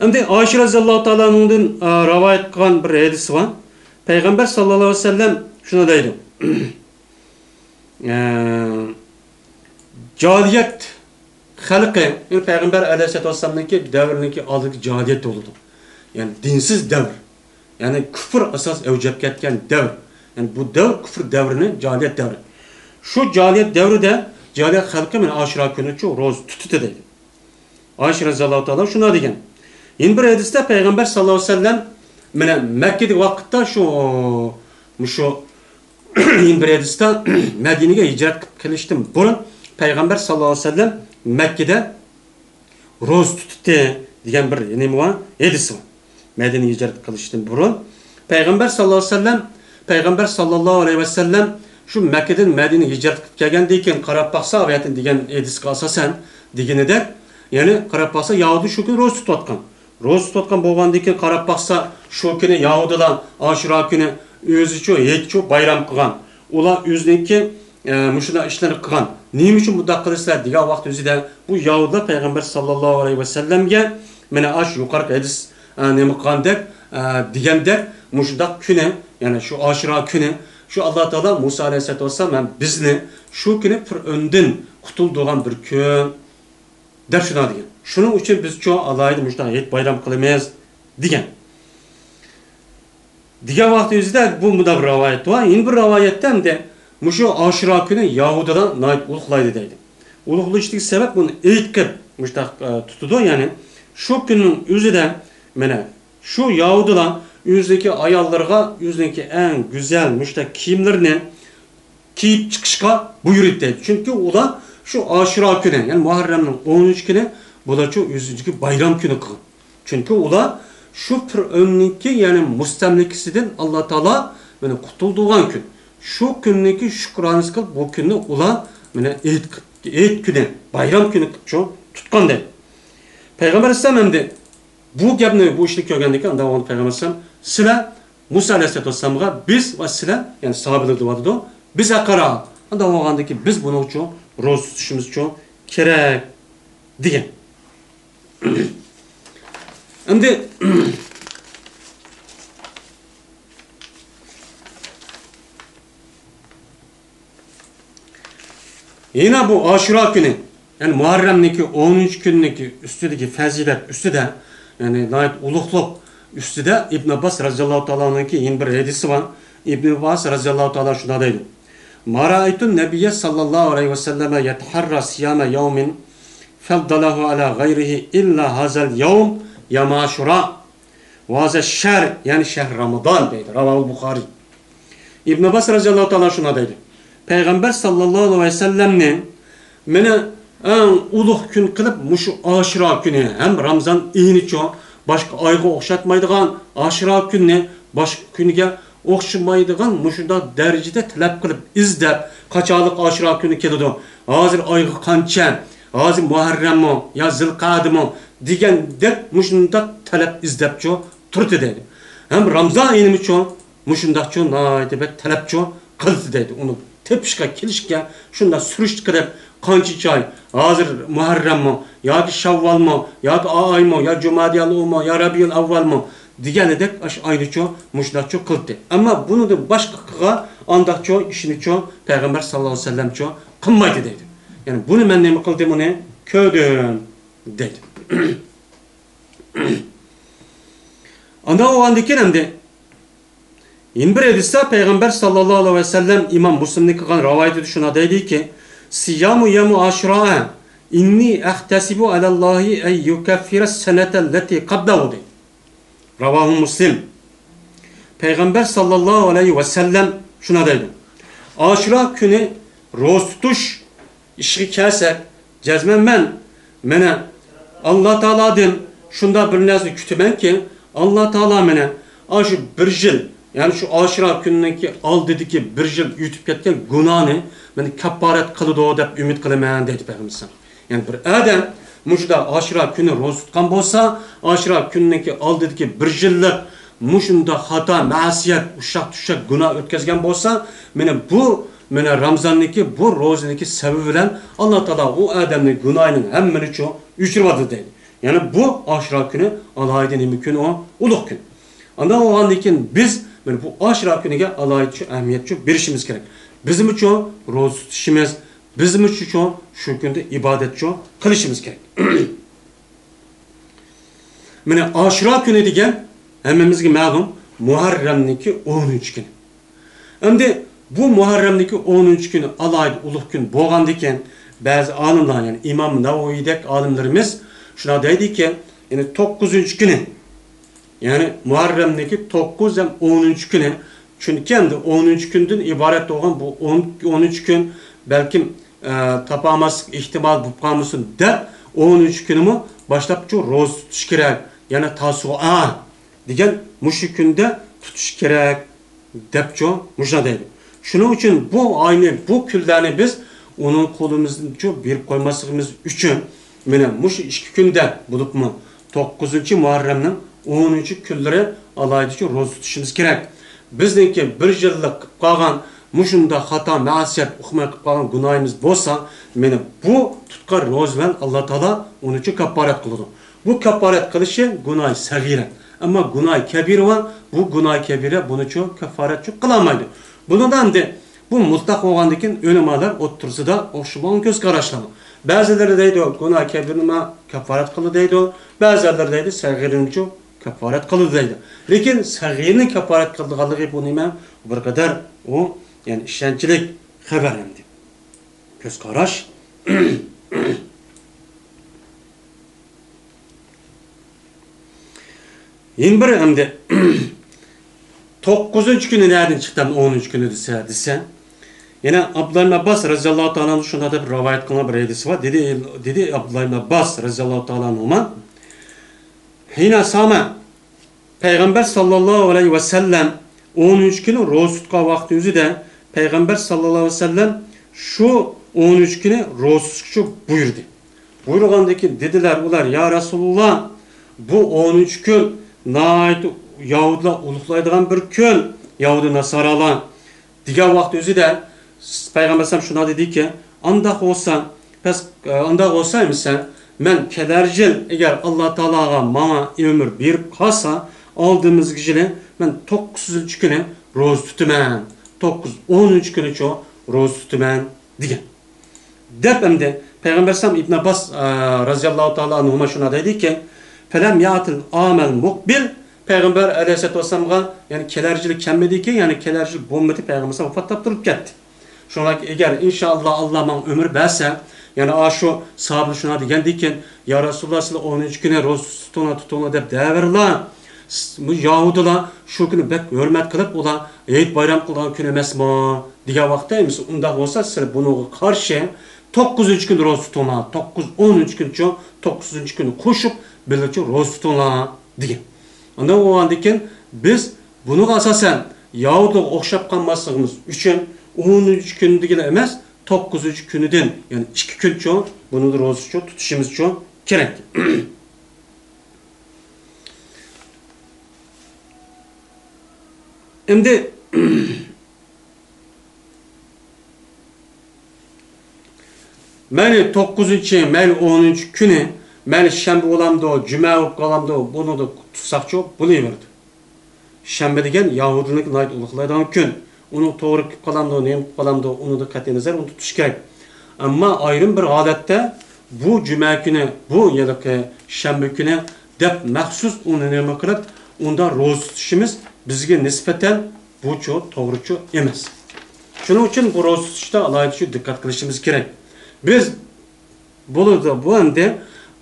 Şimdi Ayşe radıyallahu ta'ala'nın rivayet kılan bir hadisi var. Peygamber sallallahu aleyhi ve sellem şunu deydi. Cahiliyet halkı yani Peygamber aleyhisselatü vesselam'daki devrindeki aldık cahiliyet oldu. Yani dinsiz devr. Yani küfür asas evcep ketken devr. Yani bu devr küfür devrini cahiliyet devri. Şu cahiliyet devri de cahiliyet halkı Aşura günü çok roz tututu dedi. Ayşe radıyallahu ta'ala şuna degen. Yine bir hadiste Peygamber sallallahu aleyhi ve sellem Mekke'de vakitte şu yine bir hadiste Medine'ye hicret kılıştım. Burun Peygamber sallallahu aleyhi ve sellem Mekke'de roz tuttu degan bir nima var? Hadisi var. Medine hicret kılıştan burun. Peygamber sallallahu aleyhi ve sellem şu Mekke'den Medine hicret kelgandan qarab baqsa aviyatin degan hadisga asosan deganida, ya'ni qarab baqsa Yahudi shu kun roz tutayotgan. Roz tutayotgan bo'lgandan keyin qarab baqsa shu kuni Yahudilar Ashura kuni o'zicha hechchu bayram qilgan. Ular o'ziniki mushuna ishlarni qilgan. Nima uchun bunday qilishlar degan vaqt o'zida bu Yahudilar Peygamber sallallahu aleyhi ve sellemga mana ash yuqorqi hadis nima qilgandek degandek mushunda kuni, ya'ni shu Ashura kuni şu Allah Teala Musa Aleyhisselatü Vesselam bizni şu günü Fir'önden qutulduğan bir gün der şuna degan. Şunun için biz çoğu Allah'ı müştahit bayram kılmayız degan. Degan vaqt o'zida bu mudab rivayet var. Yeni bir rivayetten de muşu Ashura günü Yahudilar nayt uluklaydı deydi. Uluklayıştaki sebep bunu eğitkip tutudu, yani şu günün özüde mene şu Yahudilar yüzdeki ayallarga yüzdeki en güzel müştek kiyimlerini giyip çıkışka buyurup deydi. Çünkü ular şu Ashura günü, yani Muharrem'in 13 günü bular çok yüzdeki bayram günü kılın. Çünkü ular şu Fir'önniki, yani mustamlikisinden Allah Teala beni kurtulduğun gün. Şu gündeki şükranız kılıp bu günü ular beni eğit günü, bayram günü çok tutkan deydi. Peygamber Aleyhisselam de bu gapni, bu işni ko'rgandan keyin unda Peygamber Aleyhisselam sizlar Musa Aleyhisselatü Vesselam'a biz va sizlar, yani sahabeler deyapti, biz qara. Unda bo'lgandan keyin biz buni uchun roz tutishimiz uchun kerak degan. Endi yine bu Ashura günü, yani Muharrem'deki 13 gündeki üstüdeki fazilet üstüde, yani layık uluqluq üstüde İbn Abbas radıyallahu ta'ala'nınki yeni bir hadisi var. İbn Abbas radıyallahu ta'ala şuna deydi. Ma ra'aytun nebiyye sallallahu aleyhi ve selleme yeteharra siyame yevmin feldalahu ala gayrihi illa hazel yevm yama Ashura ve hazel şer, yani şehr Ramazan deydi. Ravahul Bukhari. İbn Abbas radıyallahu ta'ala şuna deydi. Peygamber sallallahu aleyhi ve sellem'nin mene en uluq gün kılıp muşu Ashura günü hem Ramazan iyini çok başka ayga okşatmaydıgan Ashura günü başka günüge okşamaydıgan muşunda derecede talep kılıp izlep kaçalık Ashura günü keledi. Hazır ayga kança, hazır Muharrem mi ya Zilqa'dı mı digen dep muşunda talep izlep çok turtu dedi. Hem Ramazan iyini çok muşunda çok naidebet talep çok kıldı dedi. Onu tepişke kilişke şunda sürüştü kılıp kançı çay, hazır Muharrem mi, ya ki Şavval mı, ya ki ay mı, ya Cumadiyal mı, ya Rabiul Avval mı digeni de aynı çok muşdak çok kıldı. Ama bunu da başka kığa andak çok işini çok Peygamber sallallahu aleyhi ve sellem çok kılmaydı dedi. Yani bunu ben nemi kıldım onu köydüm dedi. Anda o andaki hem yeni bir hadiste Peygamber sallallahu aleyhi ve sellem İmam Müslim'deki kılan rivayeti şuna dedi ki Siyamu yemu Ashura inni ehtesibu alallahi ey yukaffira senetelleti qablahu. Ravahu Müslim. Peygamber sallallahu aleyhi ve sellem şuna dedi. Ashura günü roz tutuş işi kelsek cezmen mene Allah Teala'dan şunda bir nazı kütümen ki Allah Teala mene aşı bir yıl, yani şu Ashura günündeki al dedi ki bir yıl yutub ketken günahını beni kaparet kılıdı o dep ümit kılamayan dedi Peygamber. Yani bir adam muşda Ashura günü roz tutkan bolsa Ashura günündeki al dedi ki bir yıllık muşunda hata, masiyet, uşak tuşak günah ötkezgen bolsa bu Ramazan'daki bu rozundaki sebebi bilen Allah Teala o adamın günahının hemmini çok üçürvadı dedi. Yani bu Ashura günü Allah'ın mümkün o uluq gün. Ondan o andaki biz bu Ashura günüge Allah'a ehemmiyet çok birişimiz gerek. Bizim için roz tutuşumuz, bizim için şu günde ibadet çok kılışımız gerek. Ashura günü degen hemmemizge ma'lum Muharrem'deki 13 gün. Endi bu Muharrem'deki 13 günü alaydı uluq gün boğandayken bazı alimler, yani İmam Navavi'dek alimlerimiz şuna dedi ki yani 9. günü, yani Muharrem'deki 9 hem 13 günü, çünkü kendi 13 günden ibaret olan bu 13 gün belki tapamazlık ihtimal bu kalmışsın de 13 günümü başlap şu roz tutuş gerek. Yani tasua diyen muşu günde tutuş gerek dep ço muşa deydi. Şunun için bu aynı bu küllerini biz onun kolumuzun çok bir koymasımız için mene muş 2 günde bulup mu 9. Muharrem'nin 13 külleri alaydı ki roz tutuşumuz gerek. Bizdeki bir yıllık kalgan muşunda hata measiyet ukmaya kalgan günahımız bolsa mene bu tutkar roz ben Allah Teala onun için kaparet kıldı. Bu kaparet kılışı günah sagire. Ama günah kebir var. Bu günah kebire bunu çok kafaret çok kılamaydı. Bundan de bu mutlak olandıkin ölümalar otursa da okşuman göz karaşlama. Bazıları deydi o günah kebirine kafaret kılı deydi o. Bazıları deydi sagirin çok kafaret kılı deydi. Lakin sagirinin kafaret kıldığı bunu hemen bir kadar o yani işençilik haber emdi. Göz karaş. Yine bir emdi 9. günü nereden çıktı 13 günü dese yine Abdullah ibn Abbas radıyallahu ta'ala şunda da bir rivayet kılınan bir hadisi var. Dedi Abdullah ibn Abbas radıyallahu ta'ala anhuma yine sama Peygamber sallallahu aleyhi ve sellem 13 günü roz tutma vaktimizi de Peygamber sallallahu aleyhi ve sellem şu 13 günü roz tutuşu buyurdu. Buyurgandaki dediler ular ya Resulullah bu 13 gün nait Yahudiler uluklaydıgan bir gün Yahudi Nasaralar diğer vakti özü de Peygamber sallam şuna dedi ki andak olsayım sen men kedercil eğer Allah Teala'ga bana ömür bir kasa aldığımız gecele men 9. günü roz tutumen 13 günü ço roz tutumen diye. Depemde Peygamber sallam İbn Abbas radıyallahu ta'ala anhuma şuna dedi ki felem ya'til amel mukbil Peygamber aleyhisselatü vesselam'a yani kelercilik kemmedi ki yani kelercilik bombeti Peygamber sallam vafattab durup gitti. Şuna eğer inşallah Allah bana ömür verse yani aşu sahabe şuna degendi ki ya Resulullah sallallahu 13 güne roz tutuna dep deverler. Bu Yahudiler şu günü bek hürmet kılıp ola Eid bayram kılgan gün emesmi diye vaktaymış. Unda olsa size bunu karşı 9. gün roz tutuna 13 gün ço 9. günü koşup birlikte roz tutuna diye. Ondan o andaki biz bunu asasen Yahudi okşap kalmasımız için 13 gün değil emez 9. günüden yani 2 gün ço bunu da roz ço tutuşumuz ço gerek. Şimdi meni 9. meni 13 günü meni şembe olamdı o, cüme olup kalamdı o, bunu da tutsak çok buluyordu. Şembe degen Yahudinin nait uluklaydan gün. Onu doğru kalamdı o, neyim kalamdı o, onu da katınızlar, onu tutuş gerek. Ama ayrım bir adette bu cüme günü, bu ya da şembe günü dep mahsus onu neyim kılıp, onda roz tutuşumuz bizge nispeten bu çok doğru çok emez. Şunun için bu roz tutuşta alaycı dikkat kılışımız gerek. Biz bu anda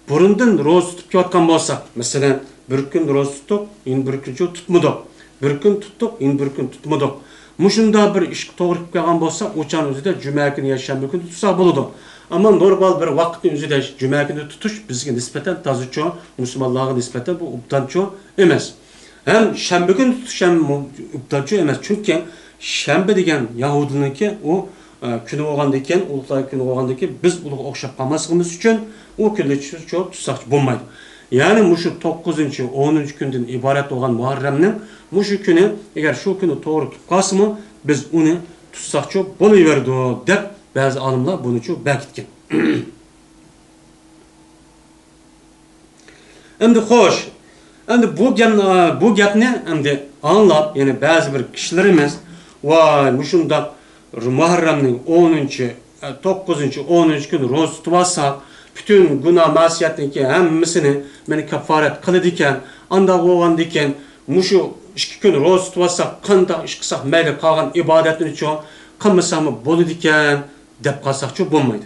burundan roz tutup yatkan bolsak, mesela bir gün roz tuttuk, in bir gün tutmadık. Bir gün tuttuk, in bir gün tutmadık. Muşunda bir iş doğru kalgan bolsa, uçan özüde cüme günü yaşayan bir gün tutsa buludu. Ama normal bir vaktin özüde cüme günü tutuş bizge nispeten tazı çok, Müslümanlığa nispeten bu uptan çok emez. Hem şembe gün tutuş hem uptancı emez. Çünkü şembe degen Yahudininki o günü olgandayken, uluklar günü olgandayken biz uluk okşap kalmasımız için o günde çok tutsak bulmaydı. Yani muşu 9. 10. günden ibaret olan Muharrem'nin muşu günü eğer şu günü doğru kalsın mı biz onu tutsak çok buluverdi dep bazı alimler bunu çok bekitken. Şimdi hoş. Şimdi bu gapni endi anlap yani bazı bir kişilerimiz vay muşunda Muharrem'nin 10. 9. 10. günü roz tutmazsak bütün günah masiyetindeki hemmisini beni kafaret kılıdiken anda oğandiken muşu 2 gün roz tutmazsak kanda işkısak meyle kalgan ibadetini çok kılmasamı boludiken dep kalsak çok bulmaydı.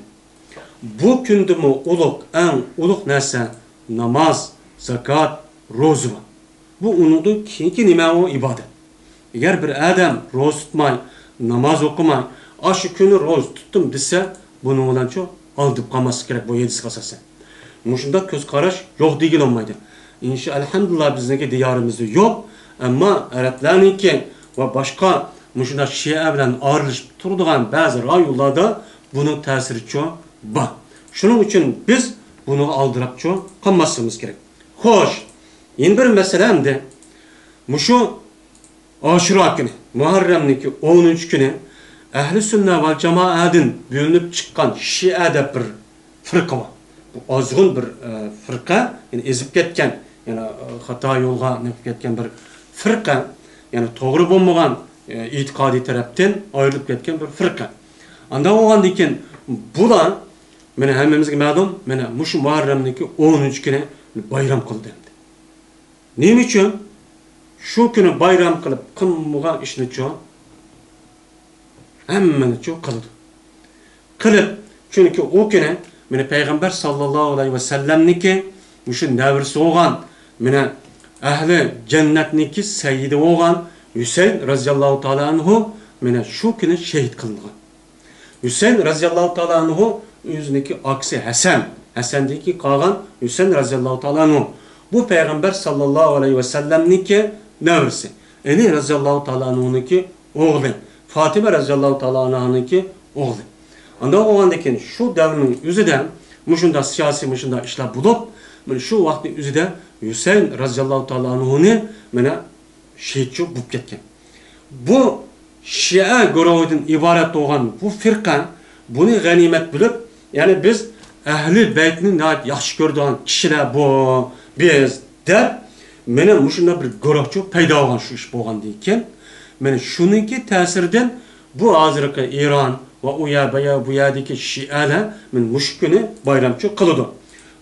Bu gündü mü uluk en uluk neyse namaz, zakat, rozu var. Bu onun ki nime o ibadet. Eğer bir adam roz tutmay, namaz okumay, aşı günü roz tuttum dese bunun bilan şu aldırıp kalması gerek bu hadisga asosan. Muşunda göz qarash yo'q degil olmaydi. Elhamdülillah bizdeki diyarimizde yok. Ama Araplarniki ve başka muşunda Şia bilen ayrılışıp turduğun bazı rayonlarda bunun tesiri çok var. Şunun için biz bunu aldırıp çok kalmasımız gerek. Hoş. Yeni bir mesele hem de muşu Aşura günü, Muharrem'deki 13 günü Ehl-i Sünnet vel Cemaat'ın bölünüp çıkan Şia'da bir fırka var. Bu azgın bir fırka, yani ezip ketken, yani hata yolga nepip ketken bir fırka, yani doğru bulmagan itikadi taraftan ayrılıp ketken bir fırka. Anda oğan diken bu da mene hemmemizge ma'lum, mene muşu Muharrem'deki 13 günü bayram kıldı. Neyim için? Şu günü bayram kılıp kılmagan işini çok hemen çok kıldı. Kılıp çünkü o günü mene Peygamber sallallahu aleyhi ve sellemniki muşun devrisi olan mene ehli cennetniki seyyidi olan Hüseyin raziyallahu ta'ala anhu mene şu günü şehit kıldı. Hüseyin raziyallahu ta'ala anhu yüzündeki aksi Hasan'daki kalan Hüseyin raziyallahu ta'ala anhu bu Peygamber sallallahu aleyhi ve sellemniki nevrisi. Ali raziyallahu ta'ala anhu'nunki oğlu. Fatıma raziyallahu ta'ala anhu'nunki oğlu. Anda o andaki şu devrinin yüzüden muşunda siyasi muşunda işler bulup şu vakti yüzüden Hüseyin raziyallahu ta'ala anhu'nu mene şehitçi bulup ketken. Bu Şia grubundan ibaret olan bu firqa bunu ganimet bilip yani biz Ehl-i Beyt'ni yaxşı gördüğün kişiler bu biz de mene muşunda bir grup payda olan şu iş bolgan deyken mene şununki tesirden bu hazırki İran ve bu yerdeki Şialar men muş günü bayramçı kılıdı.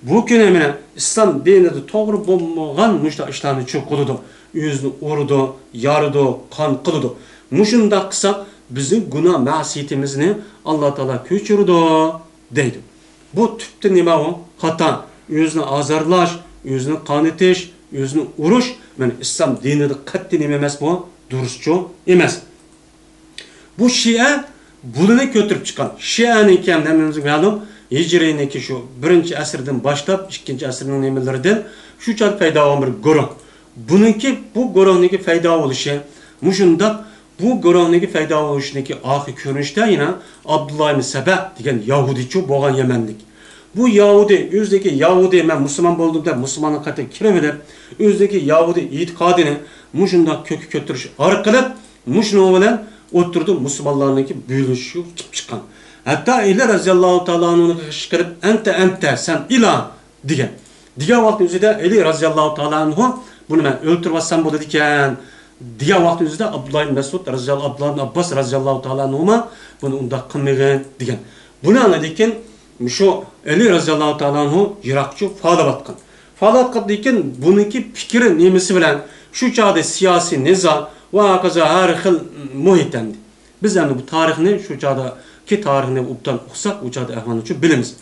Bu günü mene İslam dininde doğru bulmagan muşta işlerini çok kılıdı. Yüzünü urudu, yarıdı, kan kılıdı. Muşunda kısa bizim günah masiyetimizni Allah Teala köçürdü deydi. Bu tüpte nima o? Hata. Yüzünü azarlaş, yüzünü kan etiş, yüzünü uruş. Yani İslam dininde kattin emez bu. Duruşçu emez. Bu Şia bunu götürüp çıkan. Şia'nın iken nemimizin malum Hicri'ninki şu 1. asırdan başlap 2. asırın emirlerinden şu çat fayda olan bir grup. Bununki bu grubundaki fayda oluşu muşunda bu grubundaki fayda oluşundaki ahir görünüşte yine Abdullah ibn Seba degen Yahudiçi boğan Yemenlik. Bu Yahudi, yüzdeki Yahudi ben Müslüman olduğumda Müslümanın katı kiremedip yüzdeki Yahudi itikadını muşunda kökü götürüş arkalıp muşunu olan oturdu Müslümanlarındaki büyülüşü çıkan. Hatta İlah raziyallahu ta'ala onu kışkırıp ente sen ilah digen. Diğer vakti yüzüde Eli raziyallahu ta'ala anhu bunu ben öldürmezsem bu dedikken diğer vakti yüzüde Abdullah ibn Mesud raziyallahu Abdullah ibn Abbas raziyallahu ta'ala anhuma bunu unda kılmıgen digen. Bunu anladıyken şu Eli raziyallahu ta'ala anhu Irakçı fada batkan. Fada batkan deyken bununki fikri nemesi bilen şu çağda siyasi niza ve akaza her xil muhittendi. Biz yani bu tarihini şu çağda ki tarihini uptan okusak o çağda ehvanlıçı bilimiz.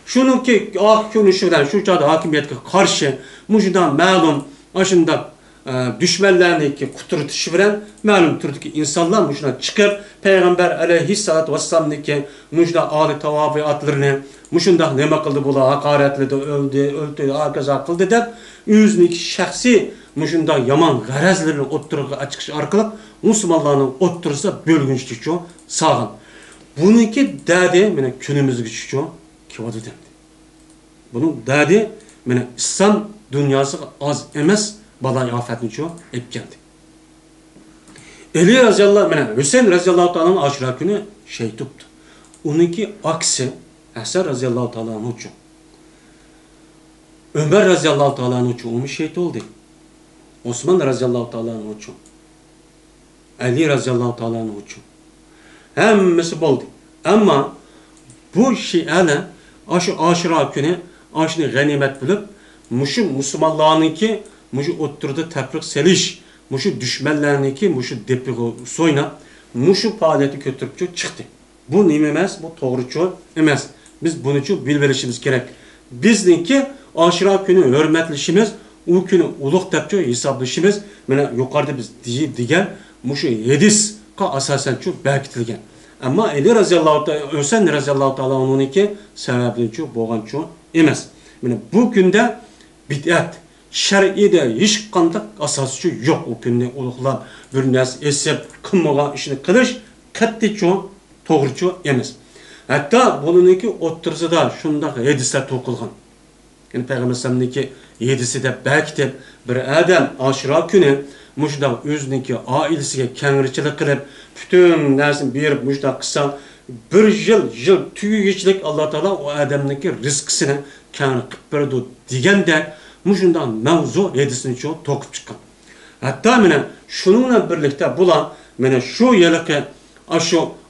Şunun ki görünüşü bilen şu çağda hakimiyetke karşı muşundan malum aşında düşmanlarındaki kuturtuşu bilen malum türdeki insanlar muşuna çıkıp Peygamber aleyhissalatu vesselam'daki muşda âli tavabiatlarını muşunda ne kıldı bula hakaretledi öldü arkaza kıldı de yüzüneki şahsi muşunda yaman garazlarını otturuğa açıkış arkalık Müslümanların ottursa bölgünçlük çok sağın. Bununki dadi mene günümüzdeki çok kivadı demdi. Bunun dadi mene İslam dünyası az emez balay afetini çok hep geldi. Eli raziyallahu mene Hüseyin raziyallahu ta'ala'nın aşura günü şey tuttu. Onunki aksi Hasan raziyallahu ta'ala'nın uçu. Ömer raziyallahu ta'ala'nın uçu. Onu şehit oldu. Osman raziyallahu ta'ala'nın uçu. Ali raziyallahu ta'ala'nın uçu. Hemmesi boldu. Ama bu Şia'la aşura günü aşını ganimet bilip muşu Müslümanlarınki muşu oturdu teprik seliş muşu düşmanlarınki muşu depi soyna muşu faaliyeti götürüp çıktı. Bu nimemez, bu doğruçu emez. Biz bunu çok bilvelişimiz gerek. Bizninki aşura günü hürmetlişimiz, o günü uluk tepçi hesaplışımız, yukarıda biz diyen muşu yedis ka asasen çok belkitilgen. Ama Ali raziyallahu ta'ala, Hüseyin raziyallahu ta'ala onunki sebebinço, boğanço emas. Yani bu günde bid'at, şer'ide hiç kandak asasçı yok o günde uluqlab, bir nas esep, kılmağa işini kılış, kattiço, toğruço emas. Hatta bununki o'ttirsida şundaq hadislar to'qilgan. Yani Peygamber sallamniki hadisida belki bir adam Aşura günü muşdaq o'ziniki oilasiga kengrichilik qilib, bütün narsani berib muşdaq qilsa, bir yil tugigichlik Alloh taolo o odamniki rizqisini kengri qilib beradi deganda muşundan mavzu hadisini cho to'qib chiqqan. Hatta mana shunun bilan birlikda bular mana shu yilki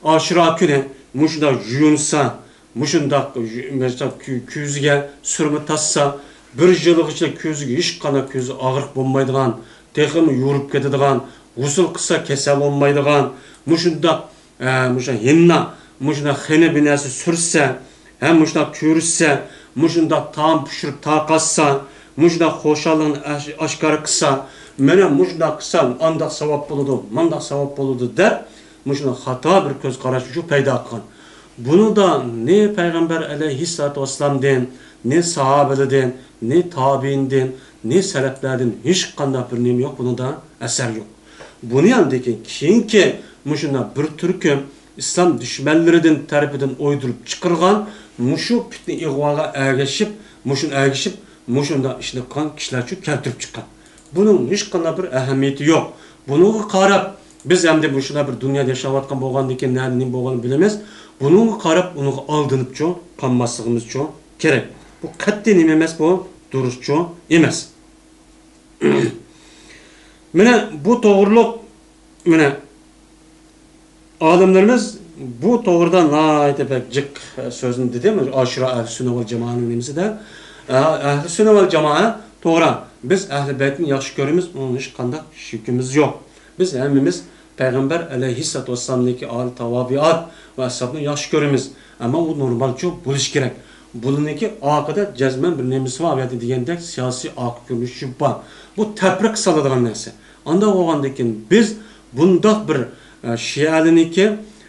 Aşura günü muşdaq yuyunsa, muşundaq mesela ko'ziga surma tassa, bir yillik ichida ko'ziga hech qanday ko'zi og'riq bo'lmaydigan, texmi yurib ketadigan, g'usul qilsa kasal bo'lmaydigan, muşundaq henna, muşundaq xena binasi sursa, ham muşundaq ko'rsa, muşundaq taom pishirib taqatsa, muşundaq xo'shallikni oshkor qilsa, mana muşundaq qilsa andaq savob bo'ladi, mandaq savob bo'ladi deb muşundaq xato bir ko'z qarash shu paydo qilgan. Bunu da ne Peygamber aleyhissalatu vesselam'dan, ne sahabelerden, ne tabiinden, ne seleflerden hiç kandak bir neyim yok. Bunu da eser yok. Bunu yandaki kiyinki muşuna bir türkü İslam düşmanlarının tarafından oydurup çıkargan, muşu pitni igvaga ergeşip, muşunda işini kan kişiler şu keltirip çıkan. Bunun hiç kandak bir ehemmiyeti yok. Bunu karab, biz hem de muşuna bir dünyada yaşavatkan boğandaki nereden boğanı bilemez. Bunu qarab, onu aldınıp ço, kanmasligimiz ço gerek. Bu qat'iy nima emas, bu duruşçu emas. Mana bu to'g'riliq, mana olimlarimiz bu to'g'ridan aytibak jiq so'zni dedimi? Aşura ahli-sunna vel jamoaning nimasida? Ahli-sunna vel jamoa to'g'ri. Biz ahli baytni yaxshi ko'ramiz, onun hech qanday shikimiz yo'q. Biz hammamiz Peygamber aleyhissalatu vesselam'daki âli tavabiat ve ashabını yaxshi ko'ramiz. Ama o normalço bo'lish kerak. Bununki aqida jazman bir nemisi var ya degandek siyosiy aq ko'rinishi bor. Bu tafriq soladigan narsa. Anda bo'lgandan biz bundaq bir shialiniki,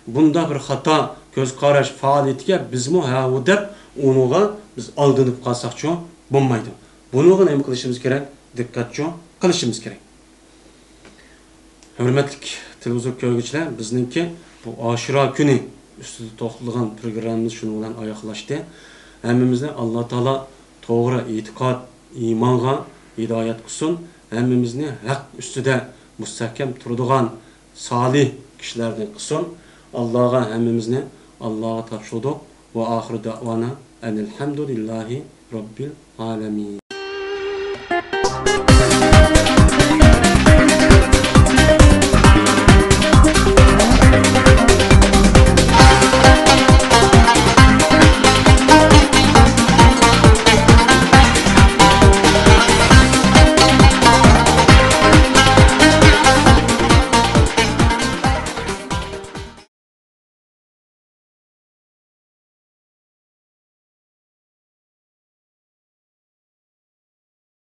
bundaq bir xato ko'z qarash faoliyatiga bizmi ha deb unuga biz aldınıp qalsaqcho bo'lmaydi. Bunuga nima qilishimiz kerak? Diqqatcho qilishimiz kerak. Hürmetli televizyon ko'rguvchilar, bizninki bu Aşura günü üstüde to'xtalgan programımız şunu bilan oyoqlashdi. Hammamizni Alloh taolo to'g'ri e'tiqod, iymonga hidoyat qilsin. Hammamizni haq ustida mustahkam turadigan solih kishilardan qilsin. Allohga hammamizni Allohga topshirdik va oxir da'vona alhamdulillahi robbil alamin.